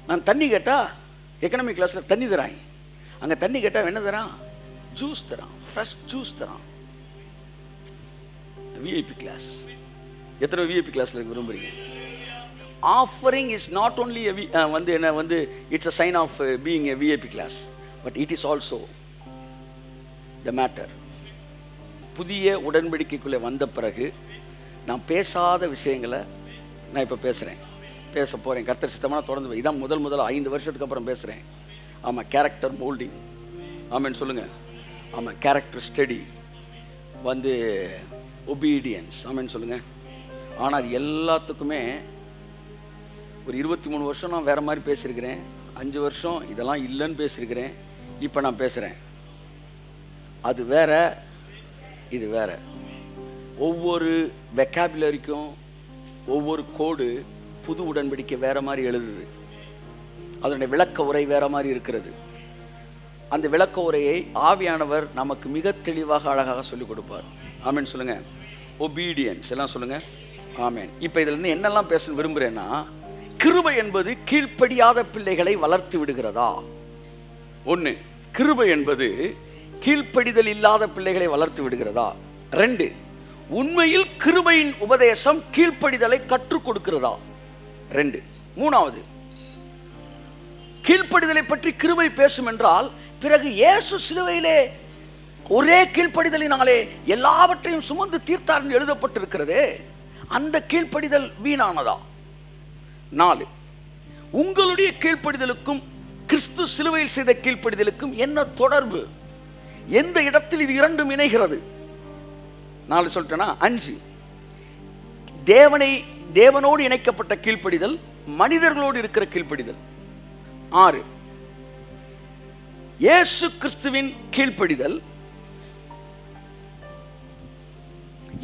நான் தண்ணி கேட்டால் எக்கனாமிக் கிளாஸில் தண்ணி தரான், அங்கே தண்ணி கேட்டால் என்ன தரான்? ஜூஸ் தரான், ஃப்ரெஷ் ஜூஸ் தரான். VIP class. எத்தனை விஐபி கிளாஸில் விரும்புகிறீங்க? Offering is not only it's a sign of being a VIP class, but it is also the matter. புதிய உடன்படிக்கைக்குள்ளே வந்த பிறகு நான் பேசாத விஷயங்களை நான் இப்போ பேச போகிறேன். கர்த்தர் சித்தமான தொடர்ந்து இதான் முதல் 5 வருஷத்துக்கு அப்புறம் பேசுகிறேன். ஆமாம், கேரக்டர் மோல்டிங். ஆமான்னு சொல்லுங்கள். ஆமாம், கேரக்டர் ஸ்டடி, ஒபீடியன்ஸ். ஆமான்னு சொல்லுங்கள். ஆனால் அது எல்லாத்துக்குமே ஒரு 23 வருஷம் நான் வேறு மாதிரி பேசியிருக்கிறேன். 5 வருஷம் இதெல்லாம் இல்லைன்னு பேசியிருக்கிறேன். இப்போ நான் பேசுகிறேன். அது வேற, இது வேற. ஒவ்வொரு வெக்காபுலரிக்கும் ஒவ்வொரு கோடு புது உடன்படிக்கை வேற மாதிரி எழுதுது. அதனுடைய விளக்க உரை வேற மாதிரி இருக்கிறது. அந்த விளக்க உரையை ஆவியானவர் நமக்கு மிக தெளிவாக அழகாக சொல்லிக் கொடுப்பார். ஆமேன் சொல்லுங்க. ஒபீடியன்ஸ் எல்லாம் சொல்லுங்க. ஆமேன். இப்போ இதுல இருந்து என்னெல்லாம் பேச விரும்புகிறேன்னா, கிருபை என்பது கீழ்ப்படியாத பிள்ளைகளை வளர்த்து விடுகிறதா? ஒன்று, கிருபை என்பது கீழ்ப்படிதல் இல்லாத பிள்ளைகளை வளர்த்து விடுகிறதா? 2, உண்மையில் கிருபையின் உபதேசம் கீழ்ப்படிதலை கற்றுக் கொடுக்கிறதா? 2. 3வது, கீழ்ப்படிதலை பற்றி கிருபை பேசும் என்றால் பிறகு இயேசு சிலுவையிலே ஒரே கீழ்ப்படிதலினாலே எல்லாவற்றையும் சுமந்து தீர்த்தார் என்று எழுதப்பட்டிருக்கிறதே, அந்த கீழ்ப்படிதல் வீணானதா? 4, உங்களுடைய கீழ்ப்படிதலுக்கும் கிறிஸ்து சிலுவையில் செய்த கீழ்ப்படிதலுக்கும் என்ன தொடர்பு? எந்த இடத்தில் இது இரண்டும் இணைகிறது? 4 சொல்லிட்டேனா? 5, தேவனோடு இணைக்கப்பட்ட கீழ்ப்படிதல், மனிதர்களோடு இருக்கிற கீழ்ப்படிதல். 6, இயேசு கிறிஸ்துவின் கீழ்ப்படிதல்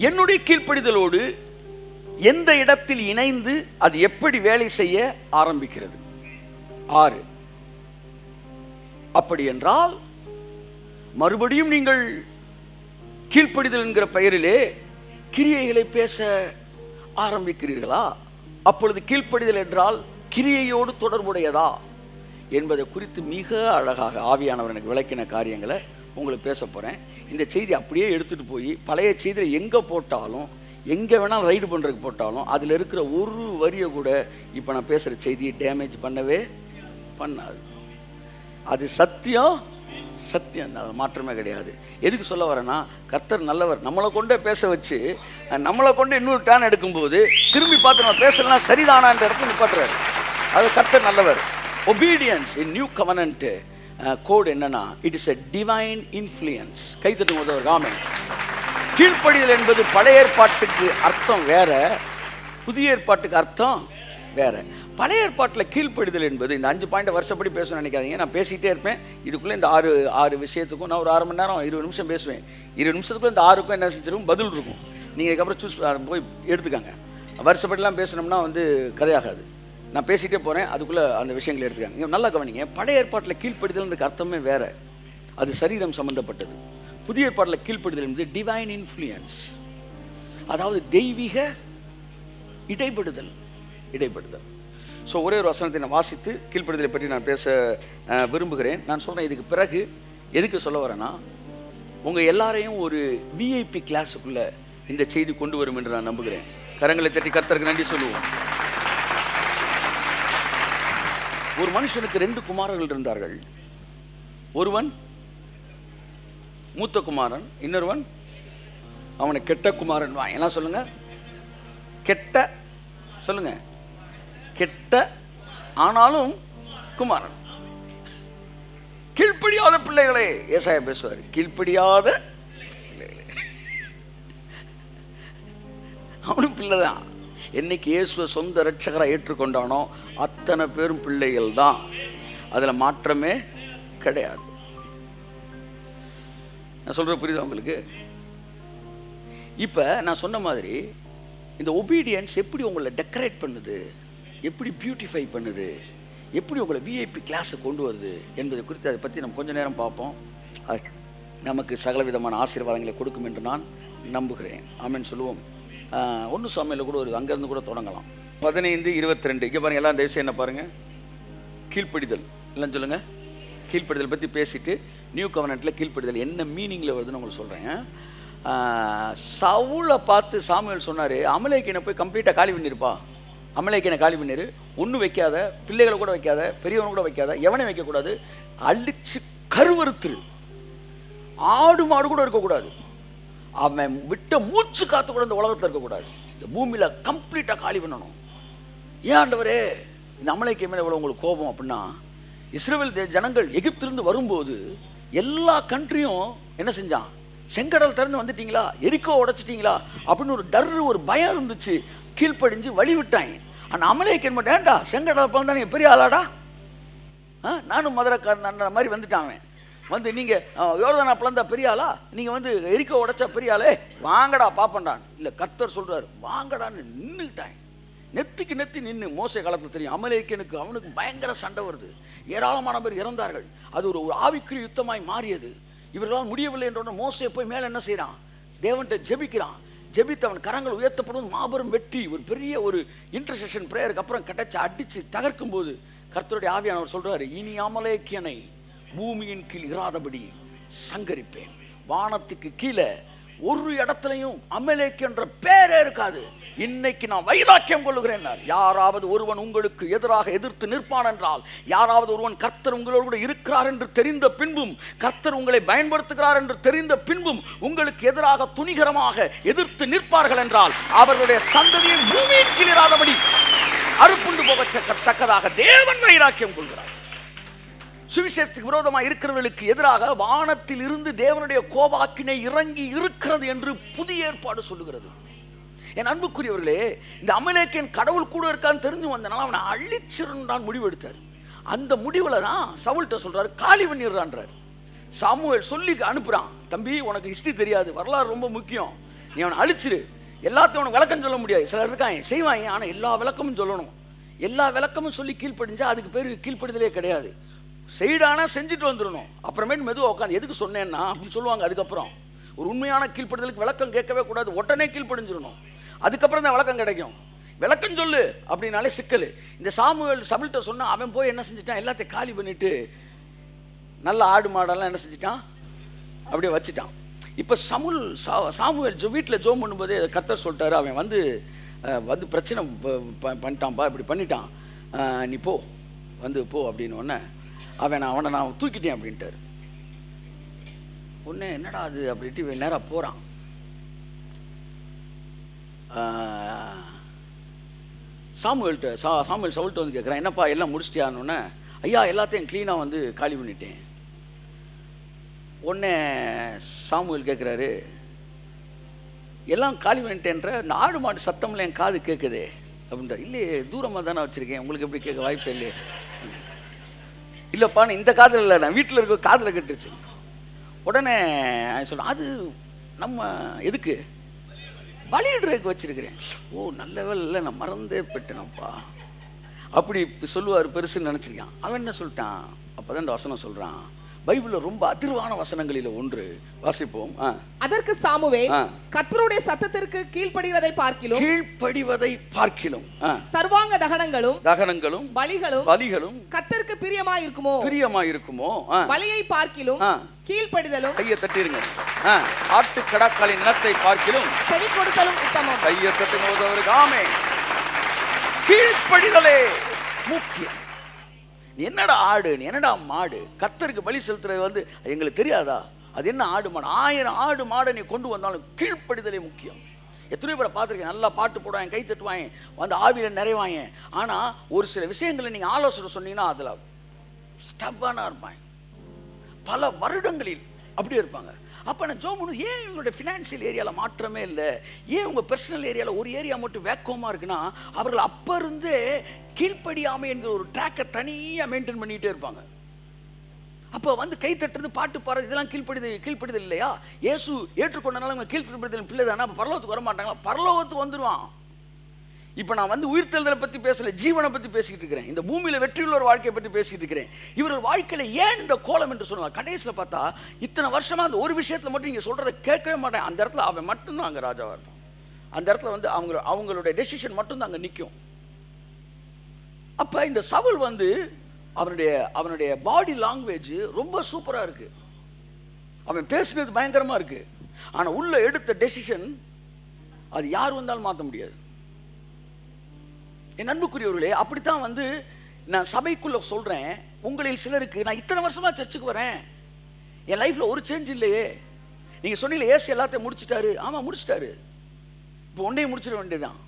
என்னுடைய கீழ்ப்படிதலோடு எந்த இடத்தில் இணைந்து அது எப்படி வேலை செய்ய ஆரம்பிக்கிறது? 6, அப்படி என்றால் மறுபடியும் நீங்கள் கீழ்ப்படிதல் என்கிற பெயரிலே கிரியைகளை பேச ஆரம்பிக்கிறீர்களா? அப்பொழுது கீழ்ப்படிதல் என்றால் கிரியையோடு தொடர்புடையதா என்பதை குறித்து மிக அழகாக ஆவியானவர் எனக்கு விளக்கின காரியங்களை உங்களுக்கு பேச போகிறேன். இந்த செய்தி அப்படியே எடுத்துகிட்டு போய் பழைய செய்தியில் எங்கே போட்டாலும், எங்கே வேணாலும் ரைடு பண்ணுறதுக்கு போட்டாலும் அதில் இருக்கிற ஒரு வரியை கூட இப்போ நான் பேசுகிற செய்தியை டேமேஜ் பண்ணவே பண்ணாது. அது சத்தியம், சத்தியம், அது மாற்றமே கிடையாது. எதுக்கு சொல்ல வரேன்னா, கர்த்தர் நல்லவர். நம்மளை கொண்டே பேச வச்சு நம்மளை கொண்டு இன்னொரு டேன் எடுக்கும்போது திரும்பி பார்த்து நம்ம பேசலாம் சரிதானான்ற இடத்துல நிப்பாட்டுறாரு. அது கர்த்தர் நல்லவர். Obedience in new covenant code என்னன்னா, it is a divine influence. கைத்தட்டும் போது ஒரு ஆமென். கீழ்ப்படிதல் என்பது பழைய ஏற்பாட்டுக்கு அர்த்தம் வேற, புதிய ஏற்பாட்டுக்கு அர்த்தம் வேற. பழைய ஏற்பாட்டில் கீழ்ப்படிதல் என்பது, இந்த 5 பாயிண்ட் வருஷப்படி பேசணும்னு நினைக்காதீங்க. நான் பேசிகிட்டே இருப்பேன். இதுக்குள்ளே இந்த 6 விஷயத்துக்கும் நான் ஒரு 1/2 மணி நேரம் 20 நிமிஷம் பேசுவேன். 20 நிமிஷத்துக்குள்ள இந்த 6க்கும் என்ன செஞ்சிருக்கும் பதில் இருக்கும். நீங்கள் இதுக்கப்புறம் சூஸ் போய் எடுத்துக்காங்க. வருஷப்படிலாம் பேசணும்னா கதையாகாது. நான் பேசிகிட்டே போகிறேன், அதுக்குள்ளே அந்த விஷயங்களை எடுத்துக்காங்க. நீங்கள் நல்லா கவனிங்க. பழைய ஏற்பாட்டில் கீழ்ப்படிதல்ன்றதுக்கு அர்த்தமே வேறு, அது சரீரம் சம்பந்தப்பட்டது. புதிய ஏற்பாட்டில் கீழ்ப்படிதல் என்பது டிவைன் இன்ஃப்ளூயன்ஸ், அதாவது தெய்வீக இடைப்படுதல். ஸோ ஒரே ஒரு வசனத்தை நான் வாசித்து கீழ்ப்படிதலை பற்றி நான் பேச விரும்புகிறேன். நான் சொல்கிறேன், இதுக்கு பிறகு எதுக்கு சொல்ல வரேன்னா, உங்கள் எல்லாரையும் ஒரு விஐபி கிளாஸுக்குள்ளே இந்த செய்தி கொண்டு வரும் என்று நான் நம்புகிறேன். கரங்களை தட்டி கர்த்தருக்கு நன்றி சொல்லுவோம். ஒரு மனுஷனுக்கு 2 குமாரர்கள் இருந்தார்கள். ஒருவன் மூத்த குமாரன், இன்னொருவன் அவனை கெட்ட குமாரன். எல்லாம் சொல்லுங்க, கெட்ட சொல்லுங்க, கெட்ட ஆனாலும் குமாரன். கீழ்ப்படியாத பிள்ளைகளே, ஏசாயா பேசுவார், கீழ்ப்படியாத அவனும் பிள்ளைதான். என்னைக்கு இயேசுவை சொந்த இரட்சகரை ஏற்றுக்கொண்டானோ அத்தனை பேரும் பிள்ளைகள் தான். அதில் மாற்றமே கிடையாது. நான் சொல்ற புரியுதா உங்களுக்கு? இப்போ நான் சொன்ன மாதிரி இந்த ஒபீடியன்ஸ் எப்படி உங்களை டெக்கரேட் பண்ணுது, எப்படி பியூட்டிஃபை பண்ணுது, எப்படி உங்களை விஐபி கிளாஸை கொண்டு வருது என்பதை குறித்து அதை பற்றி நம்ம கொஞ்சம் நேரம் பார்ப்போம். அது நமக்கு சகலவிதமான ஆசீர்வாதங்களை கொடுக்கும் என்று நான் நம்புகிறேன். ஆமென் சொல்லுவோம். 1 சாமுவேலில் கூட ஒரு அங்கேருந்து கூட தொடங்கலாம். 15:22. இங்கே பாருங்கள், எல்லாம் தயவுசெய்து என்ன பாருங்கள். கீழ்ப்படிதல் இல்லைன்னு சொல்லுங்க. கீழ்ப்படிதல் பற்றி பேசிட்டு நியூ கவர்னண்ட்டில் கீழ்ப்படிதல் என்ன மீனிங்கில் வருதுன்னு உங்களுக்கு சொல்கிறேன். சவுலை பார்த்து சாமுவேல் சொன்னார், அமலேக்கியனை போய் கம்ப்ளீட்டாக காலி பண்ணியிருப்பா, அமலேக்கியனை காலி பண்ணிரு, ஒன்றும் வைக்காத, பிள்ளைகளை கூட வைக்காத, பெரியவனை கூட வைக்காத, எவனையும் வைக்கக்கூடாது, அழிச்சு கருவறுத்துரு, ஆடு மாடு கூட இருக்கக்கூடாது, அவன் விட்ட மூச்சு காத்து கூட இந்த உலகத்தில் இருக்கக்கூடாது, இந்த பூமியில் கம்ப்ளீட்டாக காலி பண்ணணும். ஏன் ஆண்டவரே இந்த அமலேக்கிய மேலே இவ்வளோ உங்களுக்கு கோபம் அப்படின்னா, இஸ்ரவேல் ஜனங்கள் எகிப்திலிருந்து வரும்போது எல்லா கண்ட்ரியும் என்ன செஞ்சான், செங்கடல் திறந்து வந்துட்டீங்களா, எரிக்கோ உடைச்சிட்டீங்களா அப்படின்னு ஒரு டர், ஒரு பயம் இருந்துச்சு. கீழ்ப்படிஞ்சு வழி விட்டாங்க. ஆனால் அமலேக்கியன் மட்டும், ஏண்டா செங்கடல் பிறந்தா நீங்கள் பெரிய ஆளாடா, நானும் மதுரைக்காரன் அந்த மாதிரி வந்துட்டாங்க. வந்து நீங்கள் யோர்தானா பிளந்தா பெரிய ஆளா, நீங்கள் வந்து எரிக்கோ உடைச்சா பெரிய ஆளே, வாங்கடா பாப்பண்டான். இல்லை, கர்த்தர் சொல்கிறார் வாங்கடான்னு நின்றுக்கிட்டாங்க. நெத்திக்கு நெத்தி நின்று. மோசே காலத்தில் தெரியும், அமலேக்கியனுக்கு அவனுக்கு பயங்கர சண்டை வருது, ஏராளமான பேர் இறந்தார்கள், அது ஒரு ஆவிக்குரிய யுத்தமாய் மாறியது. இவர்களால் முடியவில்லை என்றோட மோசே போய் மேலே என்ன செய்கிறான், தேவன்கிட்ட ஜெபிக்கிறான். ஜெபித்து அவன் கரங்கள் உயர்த்தப்படும் மாபெரும் வெற்றி, ஒரு பெரிய ஒரு இன்டர்செஷன் பிரேயருக்கு அப்புறம் கிடைச்சி அடித்து தகர்க்கும் போது கர்த்தருடைய ஆவியானவர் சொல்கிறாரு, இனி அமலேக்கியனை பூமியின் கீழ் இராதபடி சங்கரிப்பேன். வானத்துக்கு கீழே ஒரு இடத்துலையும் அமலேக்கியன்ற பேரே இருக்காது. இன்னைக்கு நான் வைராக்கியம் கொள்ளுகிறேன். யாராவது ஒருவன் உங்களுக்கு எதிராக எதிர்த்து நிற்பான் என்றால், யாராவது ஒருவன் கர்த்தர் உங்களோடு கூட இருக்கிறார் என்று தெரிந்த பின்பும், கர்த்தர் உங்களை பயன்படுத்துகிறார் என்று தெரிந்த பின்பும் உங்களுக்கு எதிராக துணிகரமாக எதிர்த்து நிற்பார்கள் என்றால், அவர்களுடைய சந்ததியை பூமியின் கீழ் இராதபடி அறுப்புண்டு போகத்தக்கதாக தேவன் வைராக்கியம் கொள்கிறார். சுவிசேஷத்துக்கு விரோதமாக இருக்கிறவர்களுக்கு எதிராக வானத்தில் இருந்து தேவனுடைய கோபாக்கினை இறங்கி இருக்கிறது என்று புதிய ஏற்பாடு சொல்லுகிறது. என் அன்புக்குரியவர்களே, இந்த அமலேக்கியன் கடவுள் கூட இருக்கான்னு தெரிஞ்சு வந்தனால அவனை அழிச்சிருந்தான் முடிவு எடுத்தார். அந்த முடிவில் தான் சவுல்கிட்ட சொல்றாரு, காலி பண்ணிடுறான்றார். சாமுவேல் சொல்லி அனுப்புறான், தம்பி உனக்கு ஹிஸ்டரி தெரியாது, வரலாறு ரொம்ப முக்கியம், நீ அவனை அழிச்சிரு. எல்லாத்தையும் உனக்கு விளக்கம் சொல்ல முடியாது, சிலர் இருக்காங்க செய்வாங்க, ஆனால் எல்லா விளக்கமும் சொல்லணும். எல்லா விளக்கமும் சொல்லி கீழ்ப்படிஞ்சா அதுக்கு பேர் கீழ்ப்படிதலே கிடையாது. செய்டானா செஞ்சுட்டு வந்துடணும். அப்புறமேட்டு மெதுவாக உட்காந்து எதுக்கு சொன்னேன்னா அப்படின்னு சொல்லுவாங்க. அதுக்கப்புறம் ஒரு உண்மையான கீழ்ப்படுதலுக்கு விளக்கம் கேட்கவே கூடாது, உடனே கீழ்ப்படிஞ்சிடணும். அதுக்கப்புறம் தான் விளக்கம் கிடைக்கும். விளக்கம் சொல்லு அப்படின்னாலே சிக்கல். இந்த சாமுவேல் சவுல்கிட்ட சொன்னா அவன் போய் என்ன செஞ்சிட்டான், எல்லாத்தையும் காலி பண்ணிட்டு நல்ல ஆடு மாடெல்லாம் என்ன செஞ்சிட்டான், அப்படியே வச்சுட்டான். இப்போ சாமுவேல் வீட்டில் ஜோம் பண்ணும்போதே கர்த்தர் சொல்லிட்டாரு, அவன் வந்து வந்து பிரச்சனை பண்ணிட்டான்ப்பா, இப்படி பண்ணிட்டான், நீ போ வந்து போ அப்படின்னு. ஒன்று அவனை நான் தூக்கிட்டேன் அப்படின்ட்டார். ஒன்று என்னடா அது அப்படின்ட்டு நேராக போகிறான். சாமுவேல் சவுல்கிட்ட வந்து கேட்குறான், என்னப்பா எல்லாம் முடிச்சிட்டியான்னு. ஐயா எல்லாத்தையும் க்ளீனாக வந்து காலி பண்ணிட்டேன். உடனே சாமுவேல் கேட்குறாரு, எல்லாம் காலி பண்ணிட்டேன்ற, ஆடு மாடு சத்தம்ல என் காது கேட்குதே அப்படின்ற. இல்லையே தூரமாக தானே வச்சுருக்கேன், உங்களுக்கு எப்படி கேட்க வாய்ப்பு இல்லையே. இல்லைப்பா நான் இந்த காதில் இல்லை, நான் வீட்டில் இருக்க காதில் கேட்டுருச்சு. உடனே சொல்கிறேன், அது நம்ம எதுக்கு பலியிடுறதுக்கு வச்சிருக்கிறேன். ஓ நல்ல வேலை இல்லை, நான் மறந்தே போயிட்டேனப்பா அப்படி சொல்லுவார், பெருசுன்னு நினச்சிருக்கான். அவன் என்ன சொல்லிட்டான், அப்போ தான் இந்த வசனம் சொல்கிறான், பைபிளில் ரொம்ப அதிர்வான வசனங்களில் ஒன்று வாசிப்போம். அதற்கு சாமுவேல், கர்த்தருடைய சத்தத்திற்கு கீழ்ப்படிவதை பார்க்கிலும் சர்வாங்க தகனங்களும் பலிகளும் கர்த்தருக்கு பிரியமாயிருக்குமோ பலியை பார்க்கிலும் கீழ்ப்படிதலும், கையை தட்டிருங்க, ஆட்டு கடாக்களின் நிலத்தை பார்க்கிலும் செவி கொடுத்தலும் உத்தமம். கையை தட்டுவதற்கு ஆமென். கீழ்ப்படிதலே முக்கியம். என்னடா ஆடு, என்னடா மாடு, கர்த்தருக்கு பலி செலுத்துறது வந்து எங்களுக்கு தெரியாதா? அது என்ன ஆடு மாடு? 1000 ஆடு மாடை நீ கொண்டு வந்தாலும் கீழ்ப்படிதலே முக்கியம். எத்தனையோ பேரை பார்த்துருக்கேன், நல்லா பாட்டு போடுவாங்க, கை தட்டுவாங்க, வந்து ஆவியில் நிறைவாங்க. ஆனால் ஒரு சில விஷயங்களை நீங்கள் ஆலோசனை சொன்னீங்கன்னா அதில் ஸ்டப்பானாக இருப்பாங்க, பல வருடங்களில் அப்படியே இருப்பாங்க. அப்போ நான் ஜோமுன்னு, ஏன் இவங்களுடைய ஃபினான்ஷியல் ஏரியாவில் மாற்றமே இல்லை, ஏன் உங்கள் பர்சனல் ஏரியாவில் ஒரு ஏரியா மட்டும் வேக்கமாக இருக்குன்னா, அவர்கள் அப்போ இருந்தே கீழ்ப்படியாமை என்கிற ஒரு ட்ராக்கை தனியாக மெயின்டைன் பண்ணிகிட்டே இருப்பாங்க. அப்போ வந்து கை தட்டுறது, பாட்டு பாடுறது, இதெல்லாம் கீழ்ப்படிதல் இல்லையா? இயேசு ஏற்றுக்கொண்டனால இவங்க கீழ்ப்படிதல் பிள்ளை தானே, அப்போ பரலோகத்துக்கு வர மாட்டாங்களா? பரலோகத்துக்கு வந்துடுவான். இப்போ நான் வந்து உயிர்த்தெழுதலை பற்றி பேசலை, ஜீவனை பற்றி பேசிக்கிட்டு இருக்கிறேன், இந்த பூமியில் வெற்றியுள்ள ஒரு வாழ்க்கையை பற்றி பேசிக்கிட்டு இருக்கிறேன். இவர்கள் வாழ்க்கையில் ஏன் இந்த கோலம் என்று சொல்லலாம். கடைசியில் பார்த்தா இத்தனை வருஷமாக அந்த ஒரு விஷயத்தில் மட்டும் நீங்கள் சொல்கிறத கேட்கவே மாட்டேன். அந்த இடத்துல அவன் மட்டும்தான் அங்கே ராஜாவாக இருப்பான். அந்த இடத்துல வந்து அவங்களுடைய டெசிஷன் மட்டும்தான் அங்கே நிற்கும். அப்போ இந்த சவுல் வந்து அவனுடைய பாடி லாங்குவேஜ் ரொம்ப சூப்பரா இருக்கு. அவன் பேசுனது பயங்கரமா இருக்கு. ஆனா உள்ள எடுத்த டெசிஷன் அது யார் வந்தாலும் மாற்ற முடியாது. என் அன்புக்குரியவர்களே, அப்படித்தான் வந்து நான் சபைக்குள்ள சொல்றேன். உங்களில் சிலருக்கு, நான் இத்தனை வருஷமா சர்ச்சுக்கு வரேன், என் லைஃப்ல ஒரு சேஞ்ச் இல்லையே. நீங்க சொன்னீங்க ஏசு எல்லாத்தையும் முடிச்சிட்டாரு. ஆமா முடிச்சிட்டாரு. இப்போ ஒன்னையும் முடிச்சிட வேண்டியதுதான்.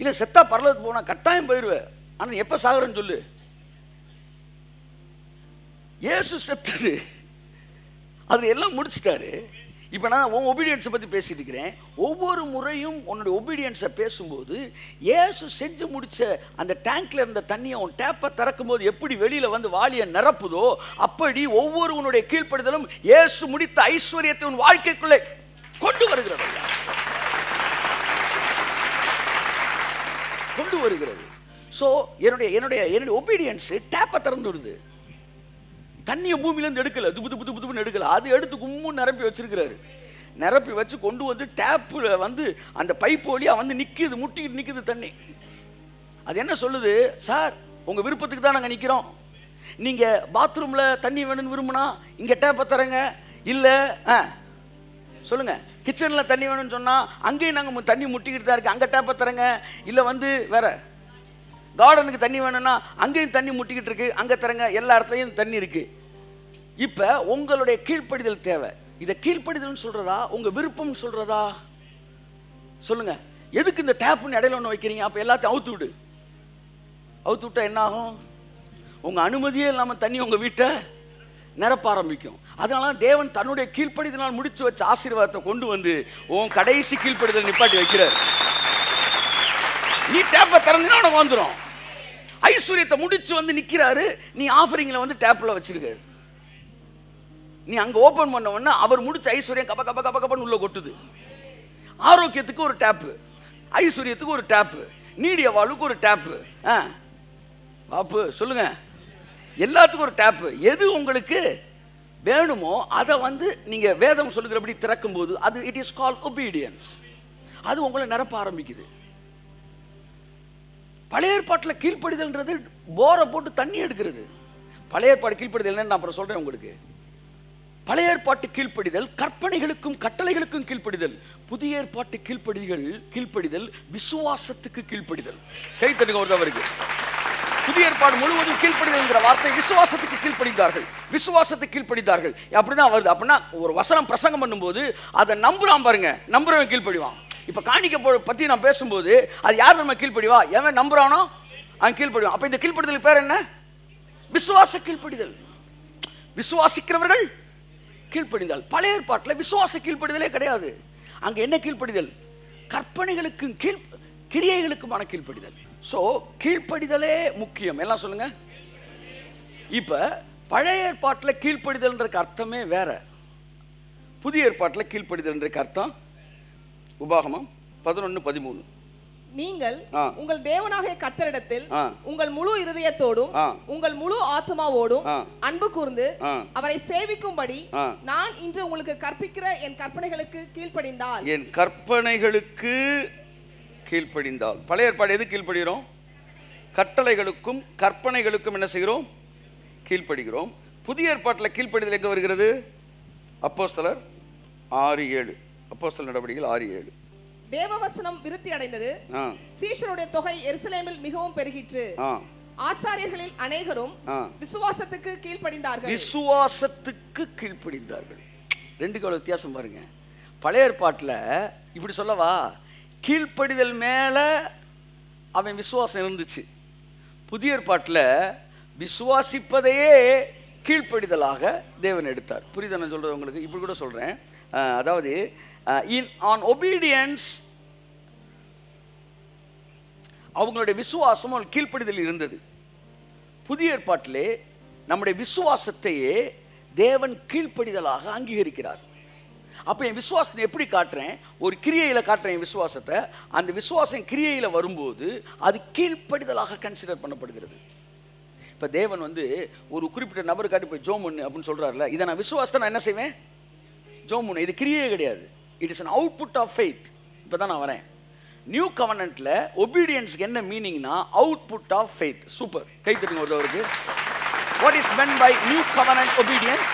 இல்ல செத்தா பரலோகத்துக்கு போனா கட்டாயம் போயிடுவேன். ஆனா எப்ப சாகுறேன்னு சொல்லு. இயேசு செத்தது அது எல்லாம் முடிச்சிட்டாரு. இப்போ நான் உன் ஒபீடியன்ஸை பற்றி பேசிட்டு இருக்கிறேன். ஒவ்வொரு முறையும் உன்னுடைய ஒபீடியன்ஸை பேசும்போது இயேசு செஞ்சு முடிச்ச அந்த டேங்க்ல இருந்த தண்ணியை உன் டேப்பை திறக்கும் போது எப்படி வெளியில வந்து வாளியை நிரப்புதோ, அப்படி ஒவ்வொரு உன்னுடைய கீழ்ப்படுதலும் இயேசு முடித்த ஐஸ்வர்யத்தை உன் வாழ்க்கைக்குள்ளே கொண்டு வருகிறது. கொண்டு வருகிறது. ஸோ என்னுடைய ஒபீடியன்ஸ் டேப்பை திறந்து விடுது. தண்ணியை பூமியிலேருந்து எடுக்கல, துப்புன்னு எடுக்கல, அது எடுத்து கும்முன்னு நிரப்பி வச்சிருக்கிறாரு. நிரப்பி வச்சு கொண்டு வந்து டேப்பில் வந்து அந்த பைப் வழியாக வந்து நிற்கிது, முட்டிக்கிட்டு நிற்கிது தண்ணி. அது என்ன சொல்லுது? சார் உங்கள் விருப்பத்துக்கு தான் நாங்கள் நிற்கிறோம். நீங்கள் பாத்ரூமில் தண்ணி வேணும்னு விரும்பினா இங்கே டேப்பை தரங்க. இல்லை சொல்லுங்கள், கிச்சனில் தண்ணி வேணும்னு சொன்னால் அங்கேயும் நாங்கள் தண்ணி முட்டிக்கிட்டு தான் இருக்கு, அங்கே டேப்பை தரங்க. இல்லை வந்து வேற கார்டனுக்கு தண்ணி வேணும்னா அங்கேயும் தண்ணி முட்டிக்கிட்டு இருக்கு, அங்கே தரங்க. எல்லா இடத்துலையும் தண்ணி இருக்கு. இப்போ உங்களுடைய கீழ்ப்படிதல் தேவை. இதை கீழ்ப்படிதல்னு சொல்றதா உங்க விருப்பம் சொல்றதா? சொல்லுங்க. எதுக்கு இந்த டேப்னு இடையில ஒன்று வைக்கிறீங்க? அப்போ எல்லாத்தையும் அவுத்து விடு. அவுத்து விட்டா என்ன ஆகும்? உங்க அனுமதியே இல்லாமல் தண்ணி உங்க வீட்டை நிரப்ப ஆரம்பிக்கும். அதனால தேவன் தன்னுடைய கீழ்ப்படிதனால் முடிச்சு வச்ச ஆசீர்வாதத்தை கொண்டு வந்து உன் கடைசி கீழ்ப்படிதல் நிப்பாட்டி வைக்கிறார். நீ டேப்பை திறந்தீங்கன்னா உனக்கு வந்துடும். ஐஸ்வர்யத்தை முடிச்சு வந்து நிற்கிறாரு, நீ ஆஃபரிங்கில் வந்து டேப்பில் வச்சிருக்காரு. நீ அங்கே ஓப்பன் பண்ண உடனே அவர் முடிச்ச ஐஸ்வர்யம் கப்ப கப்ப கப்ப கப்பன்னு உள்ள கொட்டுது. ஆரோக்கியத்துக்கு ஒரு டேப்பு, ஐஸ்வர்யத்துக்கு ஒரு டேப்பு, நீடிய வாழ்வுக்கு ஒரு டேப்பு. பாப்பு சொல்லுங்க, எல்லாத்துக்கும் ஒரு டேப்பு. எது உங்களுக்கு வேணுமோ அதை வந்து நீங்க வேதம் சொல்லுகிறபடி திறக்கும் போது அது இட் இஸ் கால்ட் ஒபீடியன்ஸ். அது உங்களை நிரப்ப ஆரம்பிக்குது. பழைய ஏற்பாட்டில் கீழ்ப்படிதல்ன்றது போரை போட்டு தண்ணி எடுக்கிறது. பழைய ஏற்பாடு கீழ்ப்படிதல் என்னன்னு நான் அப்புறம் சொல்றேன் உங்களுக்கு. பழைய ஏற்பாட்டு கீழ்ப்படிதல் கற்பனைகளுக்கும் கட்டளைகளுக்கும் கீழ்ப்படிதல். புதிய ஏற்பாட்டு கீழ்ப்படிதல் விசுவாசத்துக்கு கீழ்ப்படிதல். கை தட்டுங்க ஒருத்தவருக்கு. புதிய ஏற்பாடு முழுவதும் கீழ்ப்படிதல்ங்கிற வார்த்தை விசுவாசத்துக்கு கீழ்ப்படிந்தார்கள், விசுவாசத்துக்கு கீழ்ப்படிந்தார்கள். அப்படிதான் வருது. அப்படின்னா ஒரு வசனம் பிரசங்கம் பண்ணும்போது அதை நம்புறான் பாருங்க, நம்புறவன் கீழ்ப்படிவான். இப்ப காணிக்க பத்தி நான் பேசும்போது அது யார் நம்ம கீழ்ப்படிவா? எவன் நம்புறானோ அவன் கீழ்ப்படிவான். அப்ப இந்த கீழ்ப்படிதல் பேர் என்ன? விசுவாச கீழ்ப்படிதல். விசுவாசிக்கிறவர்கள் கீழ்ப்படிந்தால். பழைய ஏற்பாட்டில் விசுவாச கீழ்ப்படிதலே கிடையாது. அங்க என்ன கீழ்ப்படிதல்? கற்பனைகளுக்கும் கிரியைகளுக்குமான கீழ்ப்படிதல். சோ கீழ்ப்படிதலே முக்கியம். எல்லாம் சொல்லுங்க. இப்ப பழைய ஏற்பாட்டில் கீழ்ப்படிதல்ன்றதுக்கு அர்த்தமே வேற, புதிய ஏற்பாட்டில் கீழ்ப்படிதல்ன்றதுக்கு அர்த்தம் உபாகமம் 11:13. நீங்கள் உங்கள் தேவனாகிய கர்த்தரிடத்தில் உங்கள் முழு இருதயத்தோடும் உங்கள் முழு ஆத்மாவோடும் அன்பு கூர்ந்து அவரை சேவிக்கும்படி நான் இன்று உங்களுக்கு கற்பிக்கிற என் கற்பனைகளுக்கு கீழ்ப்படிந்தால். என் கற்பனைகளுக்கு கீழ்ப்படிந்தால். பழைய ஏற்பாடு எது கீழ்ப்படுகிறோம்? கட்டளைகளுக்கும் கற்பனைகளுக்கும் என்ன செய்கிறோம்? கீழ்ப்படுகிறோம். புதிய ஏற்பாட்டில் கீழ்ப்படிதல் எங்க வருகிறது? அப்போஸ்தலர் 6:7. அப்போஸ்தலர் நடவடிக்கைகள் 6:7. தேவவசனம் விருத்தி அடைந்தது, சீஷருடைய தொகை எருசலேமில் மிகவும் பெருகிற்று, ஆசாரியர்களில் அநேகரும் விசுவாசத்துக்கு கீழ்ப்படிந்தார்கள். விசுவாசத்துக்கு கீழ்ப்படிந்தார்கள். ரெண்டு கால வித்தியாசம் பாருங்க. பழைய ஏற்பாட்டில் இப்படி சொல்லவா, கீழ்ப்படிதல் மேல அவன் விசுவாசம் இருந்துச்சு. புதிய ஏற்பாட்டில் விசுவாசிப்பதையே கீழ்ப்படிதலாக தேவன் எடுத்தார். புரியுது நான் சொல்றது உங்களுக்கு? இப்படி கூட சொல்றேன். அதாவது on obedience அவங்களுடைய விசுவாசம் கீழ்ப்படிதல் இருந்தது. புதிய ஏற்பாட்டிலே நம்முடைய விசுவாசத்தையே தேவன் கீழ்ப்படிதலாக அங்கீகரிக்கிறார். அப்ப என் விசுவாசத்தை எப்படி காட்டுறேன்? ஒரு கிரியையில காட்டுறேன் என் விசுவாசத்தை. அந்த விசுவாசம் கிரியையில வரும்போது அது கீழ்ப்படிதலாக கன்சிடர் பண்ணப்படுகிறது. இப்ப தேவன் வந்து ஒரு குறிப்பிட்ட நபர் காட்டி போய் ஜோம் பண்ணு அப்படின்னு சொல்றாருல, இதை நான் விசுவாசத்தை நான் என்ன செய்வேன்? ஜோம் பண்ணு. இது கிரியே கிடையாது. It is an output of faith. இப்போ தான் நான் வரேன். நியூ கவர்னன்ட்ல ஒபீடியன்ஸ்க்கு என்ன மீனிங்னா அவுட்புட் ஆஃப் ஃபெய்த். சூப்பர், கை தட்டுங்க ஒருத்தவருக்கு. What is meant by new covenant obedience?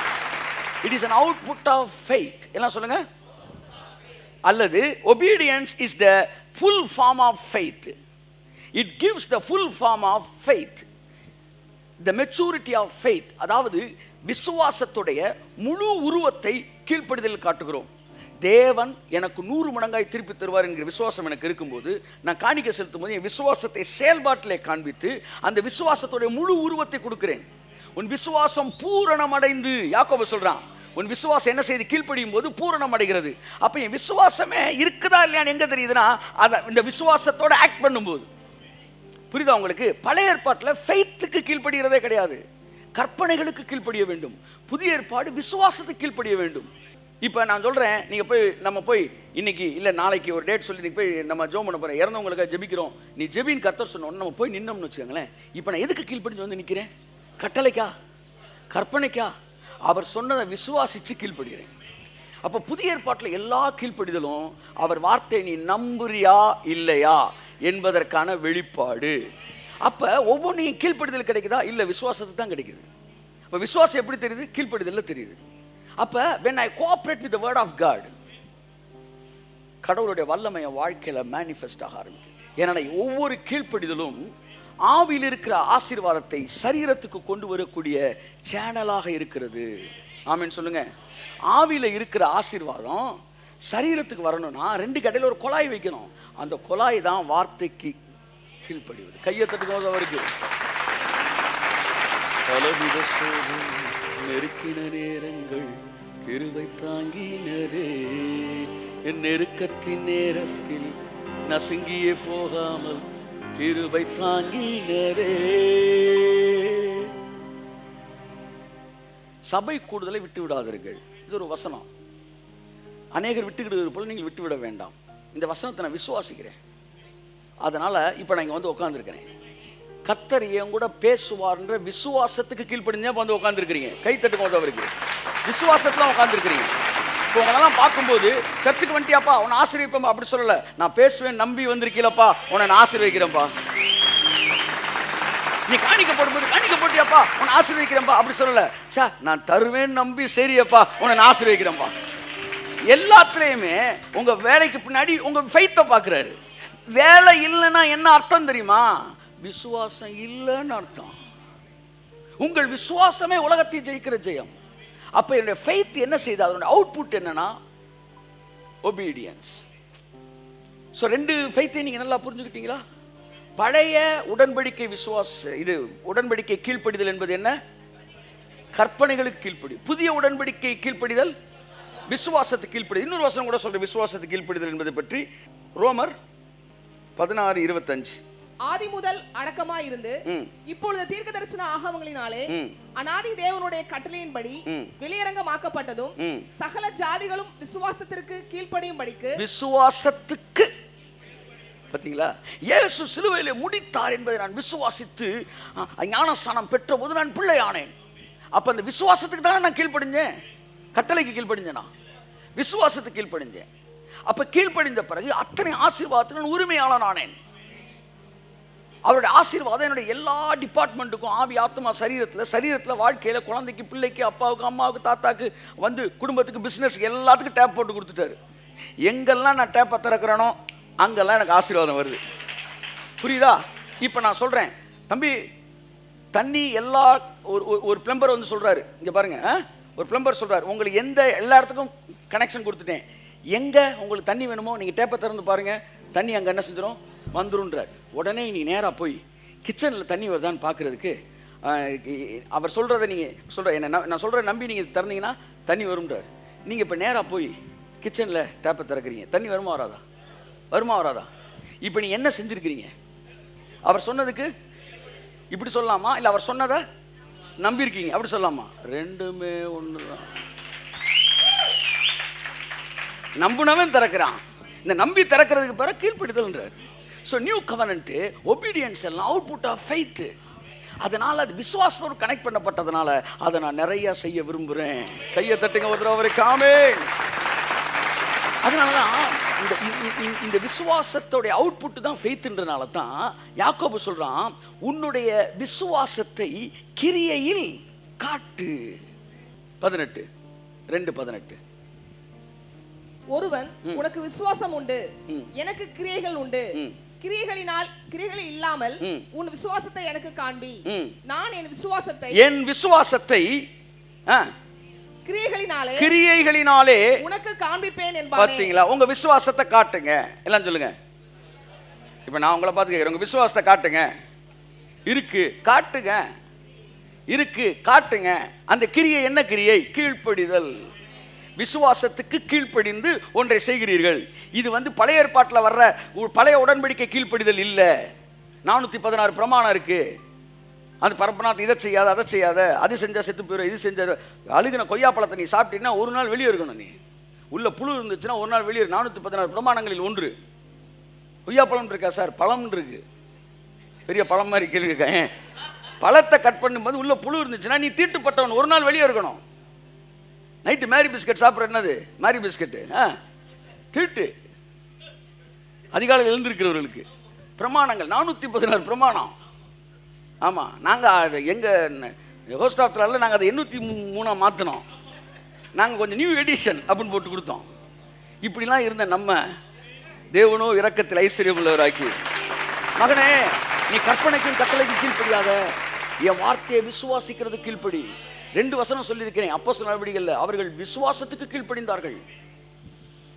It is an output of faith. என்ன சொல்லுங்க? அல்லது obedience is the full form of faith. It gives the full form of faith. The maturity of faith. அதாவது விசுவாசத்துடைய முழு உருவத்தை கீழ்ப்படிதலில் காட்டுகிறோம். தேவன் எனக்கு 100 மடங்காய் திருப்பி தருவார் என்கிற விசுவாசம் எனக்கு இருக்கும்போது நான் காணிக்கை செலுத்தும் போது என் விசுவாசத்தை செயல்பாட்டிலே காண்பித்து அந்த விசுவாசத்துடைய முழு உருவத்தை கொடுக்கிறேன். உன் விசுவாசம் பூரணமடைந்து, யாக்கோபு சொல்றான், உன் விசுவாசம் என்ன செய்து கீழ்ப்படியும் போது பூரணம் அடைகிறது. அப்ப என் விசுவாசமே இருக்குதா இல்லையான்னு எங்க தெரியுதுன்னா இந்த விசுவாசத்தோட ஆக்ட் பண்ணும்போது. புரியுதா உங்களுக்கு? பழைய ஏற்பாட்டில் ஃபெய்த்துக்கு கீழ்ப்படுகிறதே கிடையாது, கற்பனைகளுக்கு கீழ்ப்படிய வேண்டும். புதிய ஏற்பாடு விசுவாசத்துக்கு கீழ்ப்படிய வேண்டும். இப்போ நான் சொல்கிறேன், நீங்கள் போய் நம்ம போய் இன்னைக்கு இல்லை நாளைக்கு ஒரு டேட் சொல்லி நீங்கள் போய் நம்ம ஜெபம் பண்ண போகிறேன், இறந்தவங்களுக்காக ஜெபிக்கிறோம், நீ ஜெபின்னு கர்த்தர் சொன்னோன்னு நம்ம போய் நின்னோம்னு வச்சுக்கோங்களேன். இப்போ நான் எதுக்கு கீழ்ப்படிஞ்சு வந்து நிற்கிறேன்? கட்டளைக்கா? கற்பனைக்கா? அவர் சொன்னதை விசுவாசித்து கீழ்ப்படுகிறேன். அப்போ புதிய ஏற்பாட்டில் எல்லா கீழ்ப்படிதலும் அவர் வார்த்தை நீ நம்புறியா இல்லையா என்பதற்கான வெளிப்பாடு. அப்போ ஒவ்வொன்றையும் கீழ்ப்படிதல் கிடைக்குதா? இல்லை, விசுவாசத்துக்கு தான் கிடைக்குது. இப்போ விசுவாசம் எப்படி தெரியுது? கீழ்ப்படிதலில் தெரியுது. அப்போ when I cooperate with the word of God, கடவுளுடைய வல்லமை என் வாழ்க்கையில் மேனிஃபெஸ்ட் ஆக ஆரம்பிக்கும். ஏன்னா ஒவ்வொரு கீழ்ப்படிதலும் ஆவியில் இருக்கிற ஆசீர்வாதத்தை சரீரத்துக்கு கொண்டு வரக்கூடிய சேனலாக இருக்கிறது. ஆமென் சொல்லுங்க. ஆவியில் இருக்கிற ஆசீர்வாதம் சரீரத்துக்கு வரணும்னா 2 கடையில் ஒரு குழாய் வைக்கணும். அந்த குழாய் தான் வார்த்தைக்கு கீழ்ப்படிவது. கையை தட்டும்போது அவருக்கு பலவித நெருக்கின நேரங்கள் கிருபை தாங்கினரே, என் நெருக்கத்தின் நேரத்தில் நசுங்கியே போகாமல் கிருபை தாங்கினரே. சபை கூடுதலை விட்டு விடாதீர்கள். இது ஒரு வசனம். அநேகர் விட்டுக்கிட்டு போல நீங்கள் விட்டுவிட வேண்டாம். இந்த வசனத்தை நான் விசுவாசிக்கிறேன். அதனால இப்போ நான் இங்கே வந்து உட்காந்துருக்கிறேன். கர்த்தர் என் கூட பேசுவார்ன்ற விசுவாசத்துக்கு கீழ்ப்படிஞ்சா வந்து உட்காந்துருக்கிறீங்க. கை தட்டுக்கும் அவருக்கு விசுவாசத்துல உட்காந்துருக்கிறீங்க. இப்போ உங்களெல்லாம் பார்க்கும்போது சர்ச்சுக்கு வந்துட்டியாப்பா உன்னை ஆசீர்வதிப்பேன் அப்படி சொல்லலை. நான் பேசுவேன் நம்பி வந்திருக்கீங்களப்பா உன்னை நான் ஆசீர்வதிக்கிறேன்ப்பா. நீ காணிக்க போடும்போது காணிக்க போட்டியாப்பா உன்னை ஆசீர்வதிக்கிறேன்ப்பா அப்படி சொல்லலை. சா நான் தருவேன் நம்பி சரியப்பா உன்னை நான் ஆசீர்வதிக்கிறேன்ப்பா. எல்லாத்துலேயுமே உங்க வேலைக்கு பின்னாடி உங்க ஃபெய்த்தை பார்க்குறாரு. வேலை இல்லைன்னா என்ன அர்த்தம் தெரியுமா? விசுவாசம் இல்லைன்னு அர்த்தம். உங்கள் விசுவாசமே உலகத்தை ஜெயிக்கிற ஜெயம். அப்ப என்னுடைய ஃபெய்த் என்ன செய்யுது? அதனுடைய அவுட்புட் என்னன்னா ஒபீடியன்ஸ். ஸோ 2 ஃபெய்த்தை நீங்க நல்லா புரிஞ்சுக்கிட்டீங்களா? பழைய உடன்படிக்கை இது உடன்படிக்கை கீழ்ப்படிதல் என்பது என்ன? கற்பனைகளுக்கு கீழ்ப்படி. புதிய உடன்படிக்கை கீழ்ப்படிதல் விசுவாசத்துக்கு கீழ்ப்படி. இன்னொரு வசனம் கூட சொல்ற விசுவாசத்துக்கு கீழ்ப்படிதல் என்பதை பற்றி. ரோமர் 16:25. ஆதி முதல் அடக்கமாய் இருந்து இப்பொழுது தீர்க்க தரிசன ஆகமங்களினாலே அநாதி தேவனுடைய கட்டளையின்படி வெளியரங்கமாக்கப்பட்டதும் சகல ஜாதிகளும் விசுவாசத்திற்கு கீழ்ப்படியும்படிக்கு. விசுவாசத்துக்கு பாத்தீங்களா? இயேசு சிலுவையிலே முடித்தார் என்பதை நான் விசுவாசித்து ஞானஸ்நானம் பெற்ற போது நான் பிள்ளையானேன். அப்ப அந்த விசுவாசத்துக்கு தான் நான் கீழ்ப்படிஞ்சேன். கட்டளைக்கு கீழ்ப்படிஞ்சேனா? விசுவாசத்துக்கு கீழ்ப்படிஞ்சேன். அப்ப கீழ்ப்படிந்த பிறகு அத்தனை ஆசீர்வாதத்துக்கு நான் உரிமையாளன் ஆனேன். அவருடைய ஆசீர்வாதம் என்னுடைய எல்லா டிபார்ட்மெண்ட்டுக்கும், ஆவி ஆத்மா சரீரத்தில் வாழ்க்கையில், குழந்தைக்கு, பிள்ளைக்கு, அப்பாவுக்கு, அம்மாவுக்கு, தாத்தாக்கு, வந்து குடும்பத்துக்கு, பிஸ்னஸ்க்கு எல்லாத்துக்கும் டேப் போட்டு கொடுத்துட்டாரு. எங்கெல்லாம் நான் டேப்பை திறக்கிறேனோ அங்கெல்லாம் எனக்கு ஆசீர்வாதம் வருது. புரியுதா? இப்போ நான் சொல்கிறேன் தம்பி, தண்ணி எல்லா ஒரு பிளம்பர் வந்து சொல்கிறாரு, இங்கே பாருங்க, ஒரு பிளம்பர் சொல்கிறார், உங்களுக்கு எல்லா இடத்துக்கும் கனெக்ஷன் கொடுத்துட்டேன், எங்கே உங்களுக்கு தண்ணி வேணுமோ நீங்கள் டேப்பை திறந்து பாருங்கள், தண்ணி அங்கே என்ன செஞ்சிடும் வந்துருன்றார். உடனே நீ நேராக போய் கிச்சனில் தண்ணி வருதான்னு பார்க்குறதுக்கு அவர் சொல்கிறத நீங்கள் என்ன நான் சொல்கிற நம்பி நீங்கள் திறந்தீங்கன்னா தண்ணி வரும்ன்றார். நீங்கள் இப்போ நேராக போய் கிச்சனில் டேப்பை திறக்கிறீங்க, தண்ணி வருமா வராதா? வருமா வராதா? இப்போ நீங்கள் என்ன செஞ்சுருக்கிறீங்க? அவர் சொன்னதுக்கு இப்படி சொல்லலாமா, இல்லை அவர் சொன்னதை நம்பியிருக்கீங்க அப்படி சொல்லலாமா? ரெண்டுமே ஒன்று தான். நம்புனவன் திறக்கிறான், இந்த நம்பி திறக்கிறதுக்கு பிறகு கீழ்ப்படுதல்ன்றார். ஸோ நியூ கவர்னன்ட் ஒபீடியன்ஸ் எல்லாம் அவுட்புட் ஆஃப் ஃபெய்த். அதனால் அது விசுவாசத்தோடு கனெக்ட் பண்ணப்பட்டதுனால அதை நான் நிறைய செய்ய விரும்புகிறேன். கையை தட்டுங்க ஒருத்தர் அவருக்கு. ஆமென். அதனால தான் இந்த விசுவாசத்தோடைய அவுட்புட் தான் ஃபெய்த்ன்றனால தான் யாக்கோபு சொல்றான், உன்னுடைய விசுவாசத்தை கிரியையில் காட்டு. 18 2:18. ஒருவன் உனக்கு விசுவாசம் உண்டு, எனக்கு கிரியைகள் உண்டு, கிரியைகள் இல்லாமல் உன் விசுவாசத்தை எனக்கு காண்பி, நான் என் விசுவாசத்தை கிரியைகளினாலே உனக்கு காண்பிப்பேன் என்பானே. பாத்தீங்களா? உங்க விசுவாசத்தை காட்டுங்க. எல்லாம் சொல்லுங்க. இப்ப நான் உங்களை பார்த்து கேட்கிறேன், உங்க விசுவாசத்தை காட்டுங்க. இருக்கு காட்டுங்க, இருக்கு காட்டுங்க. அந்த கிரியை என்ன கிரியை? கீழ்ப்படிதல். விசுவாசத்துக்கு கீழ்ப்படிந்து ஒன்றை செய்கிறீர்கள். இது பழைய ஏற்பாட்டில் வர்ற பழைய உடன்படிக்கை கீழ்ப்படிதல் இல்லை. 416 பிரமாணம் இருக்கு. அந்த பரப்பநாத் இதை செய்யாத, அதை செய்யாத, அது செஞ்சா செத்து போயிடும், இது செஞ்ச அழுகின கொய்யாப்பழத்தை நீ சாப்பிட்டீங்கன்னா ஒரு நாள் வெளியே இருக்கணும். நீ உள்ள புழு இருந்துச்சுன்னா ஒரு நாள் வெளியே. 416 பிரமாணங்களில் ஒன்று கொய்யாப்பழம் இருக்கா சார்? பழம் இருக்கு, பெரிய பழம் மாதிரி கேள்வி இருக்கேன். பழத்தை கட் பண்ணும்போது உள்ள புழு இருந்துச்சுன்னா நீ தீட்டுப்பட்டவன், ஒரு நாள் வெளியே இருக்கணும். நைட்டு மேரி பிஸ்கட் சாப்பிட்ற என்னது மேரி பிஸ்கட்டு? தீட்டு. அதிகாலையில் எழுந்திருக்கிறவர்களுக்கு பிரமாணங்கள் 416 பிரமாணம். ஆமாம், நாங்கள் எங்கள் ஹோஸ்டாப்டரில் நாங்கள் அதை 803 மாற்றினோம். நாங்கள் கொஞ்சம் நியூ எடிஷன் அப்படின்னு போட்டு கொடுத்தோம். இப்படிலாம் இருந்த நம்ம தேவனோ இரக்கத்தில் ஐஸ்வர்யம் உள்ளவராக்கி, மகனே நீ கற்பனைக்கும் கட்டளைக்கும் கீழ்ப்படியாத, என் வார்த்தையை விசுவாசிக்கிறது கீழ்ப்படி. 2 வசனம் சொல்லியிருக்கிறேன் அப்போஸ்தலர் நடவடிக்கைகளில். அவர்கள் விசுவாசத்துக்கு கீழ்ப்படிந்தார்கள்.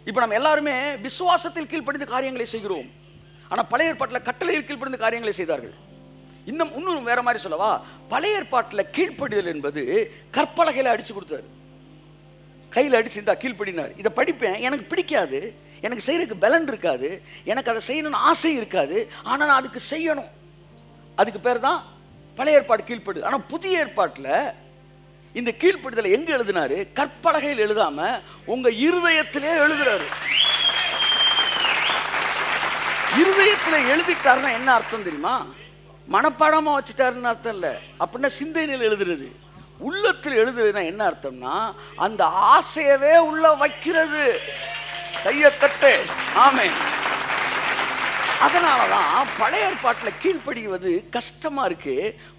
இப்போ நம்ம எல்லாருமே விசுவாசத்தில் கீழ்ப்படிந்த காரியங்களை செய்கிறோம். ஆனால் பழைய ஏற்பாட்டில் கட்டளையில் கீழ்ப்படிந்த காரியங்களை செய்தார்கள். இன்னும் வேற மாதிரி சொல்லவா, பழைய ஏற்பாட்டில் கீழ்ப்படிதல் என்பது கற்பலகையில் அடிச்சு கொடுத்தாரு. கையில் அடிச்சிருந்தா கீழ்ப்படினார். இதை படிப்பேன், எனக்கு பிடிக்காது, எனக்கு செய்யறதுக்கு பலன் இருக்காது, எனக்கு அதை செய்யணும்னு ஆசை இருக்காது, ஆனால் நான் அதுக்கு செய்யணும். அதுக்கு பேர் தான் பழைய ஏற்பாடு கீழ்ப்படு. ஆனால் புதிய ஏற்பாட்டில் இந்த கீழ்ப்படிதலை எங்க எழுதினாரு? கற்பலகையில் எழுதாம உங்க இருதயத்திலே எழுதுறாரு. இருதயத்துல எழுதிட்டாருன்னா என்ன அர்த்தம் தெரியுமா? மனப்பாடமா வச்சுட்டாருன்னு அர்த்தம் இல்ல. அப்படின்னா சிந்தனையில் எழுதுறது. உள்ளத்தில் எழுதுறதுன்னா என்ன அர்த்தம்னா அந்த ஆசையவே உள்ள வைக்கிறது. கையத்தட்டு. ஆமென். அதனாலதான் பழைய ஏற்பாட்டில் கீழ்ப்படிவது கஷ்டமா இருக்கு,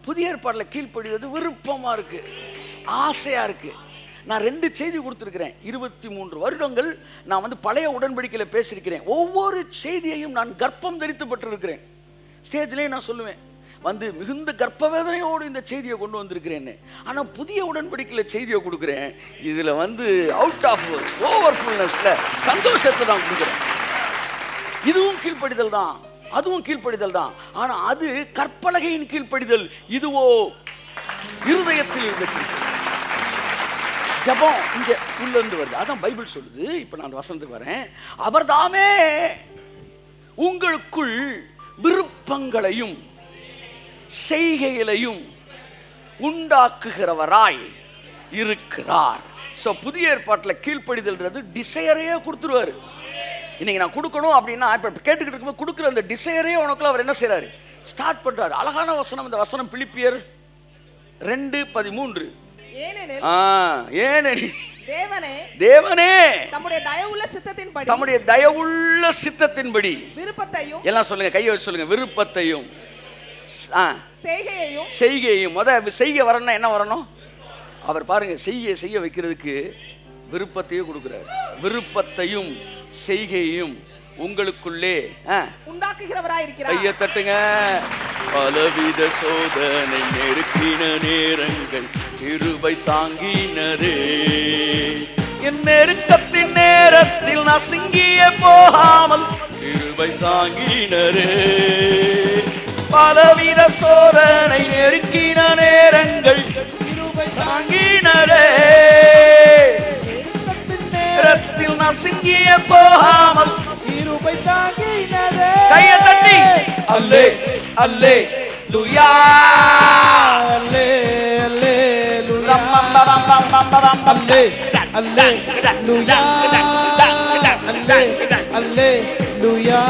புதிய ஏற்பாட்டில் கீழ்ப்படிவது விருப்பமா இருக்கு, ஆசையா இருக்கு. நான் 2 செய்தி கொடுத்துருக்கிறேன். 23 வருடங்கள் நான் பழைய உடன்படிக்கையில் பேசியிருக்கிறேன். ஒவ்வொரு செய்தியையும் நான் கர்ப்பம் தரித்துப்பட்டிருக்கிறேன். ஸ்டேஜ்லேயே நான் சொல்லுவேன், மிகுந்த கர்ப்ப வேதனையோடு இந்த செய்தியை கொண்டு வந்திருக்கிறேன்னு. ஆனால் புதிய உடன்படிக்கையில் செய்தியை கொடுக்குறேன். இதில் அவுட் ஆஃப் ஓவர்ஃபுல்னஸ்ல சந்தோஷத்தை தான் கொடுக்குறேன். இதுவும் கீழ்ப்படிதல் தான், அதுவும் கீழ்ப்படிதல் தான். ஆனால் அது கற்பலகையின் கீழ்ப்படிதல், இதுவோ இருதயத்தில் இருந்தது. ஜபம் இங்க உள்ள இருந்து வருது. அதான் பைபிள் சொல்லுது. இப்ப நான் வசனத்துக்கு வரேன். அவர் தாமே உங்களுக்குள் விருப்பங்களையும் செய்கைகளையும் உண்டாக்குகிறவராய் இருக்கிறார். ஸோ புதிய ஏற்பாட்டில் கீழ்ப்படிதல்ன்றது டிசையரையே கொடுத்துருவாரு. இன்னைக்கு நான் கொடுக்கணும் அப்படின்னா இப்போ கேட்டுக்கிட்டு இருக்கும்போது கொடுக்குற அந்த டிசையரே உனக்குள்ள அவர் என்ன செய்யறாரு? ஸ்டார்ட் பண்றாரு. அழகான வசனம் இந்த வசனம். பிலிப்பியர் 2:13. ஏனெனில் தேவனே தம்முடைய தயவுள்ள சித்தத்தின்படி விருப்பத்தையும், எல்லாம் சொல்லுங்க, கையை வச்சு சொல்லுங்க, விருப்பத்தையும் செய்கையையும். செய்ய வரணும்னா என்ன வரணும்? அவர் பாருங்க, செய்ய வைக்கிறதுக்கு விருப்பத்தையும் கொடுக்கிறார். விருப்பத்தையும் செய்கையையும் உங்களுக்குள்ளே உண்டாக்குகிறவராயிருக்கிறார். கையை தட்டுங்க. பலவித சோதனை நெருக்கின நேரங்கள் கிருபை தாங்கினரே. என் நெருக்கத்தின் நேரத்தில் நசுங்கியே போகாமல் கிருபை தாங்கினரே. பலவித சோதனை நெருக்கின நேரங்கள் கிருபை தாங்கினரே. நேரத்தில் நசுங்கியே போகாமல் கிருபை தாங்கினரே. கையை தட்டி அல்லே அல்லே லுயா அல்லே அல்லே லுயா அல்லே அல்லே லுயா அல்லே அல்லே லுயா.